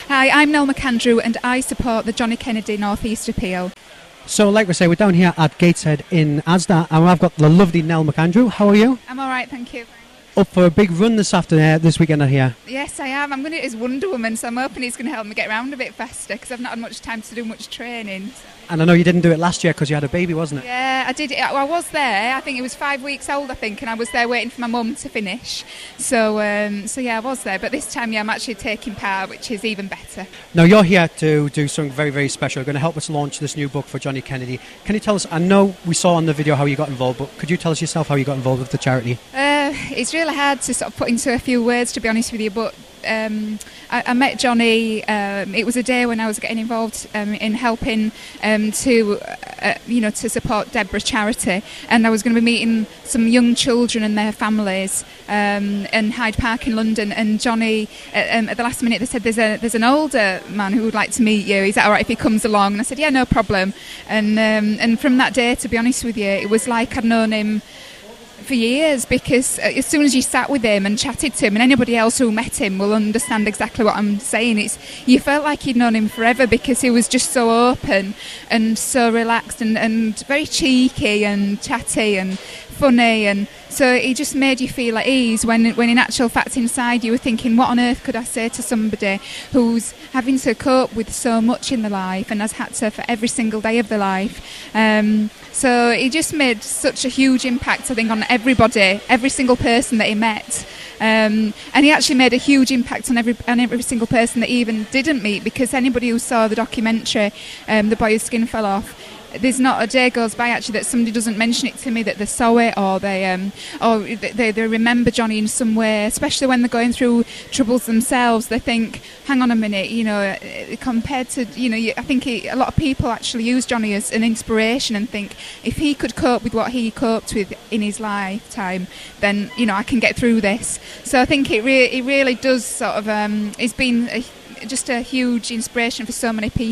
Hi, I'm Nell Mcandrew and I support the Johnny Kennedy North East Appeal. So, like we say, we're down here at Gateshead in Asda, and I've got the lovely Nell Mcandrew. How are you? I'm all right, thank you. Up for a big run this weekend out here? Yes, I am. I'm going to do it as Wonder Woman, so I'm hoping it's going to help me get around a bit faster because I've not had much time to do much training. So. And I know you didn't do it last year because you had a baby, wasn't it? Yeah, I did. I was there. I think it was 5 weeks old, and I was there waiting for my mum to finish. So yeah, I was there. But this time, yeah, I'm actually taking part, which is even better. Now, you're here to do something very, very special. You're going to help us launch this new book for Johnny Kennedy. Can you tell us, I know we saw on the video how you got involved, but could you tell us yourself how you got involved with the charity? It's really hard to sort of put into a few words, to be honest with you, but I met Johnny. It was a day when I was getting involved in helping to support Deborah's charity, and I was going to be meeting some young children and their families in Hyde Park in London. And Johnny, at the last minute, they said there's an older man who would like to meet you. Is that all right if he comes along? And I said, yeah, no problem. And from that day, to be honest with you, it was like I'd known him for years, because as soon as you sat with him and chatted to him, and anybody else who met him will understand exactly what I'm saying, you felt like you'd known him forever, because he was just so open and so relaxed and very cheeky and chatty and funny, and so he just made you feel at ease when in actual fact inside you were thinking, what on earth could I say to somebody who's having to cope with so much in their life and has had to for every single day of their life. So he just made such a huge impact, I think, on everybody, every single person that he met. And he actually made a huge impact on every single person that he even didn't meet, because anybody who saw the documentary, The Boy Whose Skin Fell Off, there's not a day goes by actually that somebody doesn't mention it to me, that they saw it or they remember Johnny in some way, especially when they're going through troubles themselves. They think, hang on a minute, compared to, I think a lot of people actually use Johnny as an inspiration and think, if he could cope with what he coped with in his lifetime, then, I can get through this. So I think it really does sort of, it's been just a huge inspiration for so many people.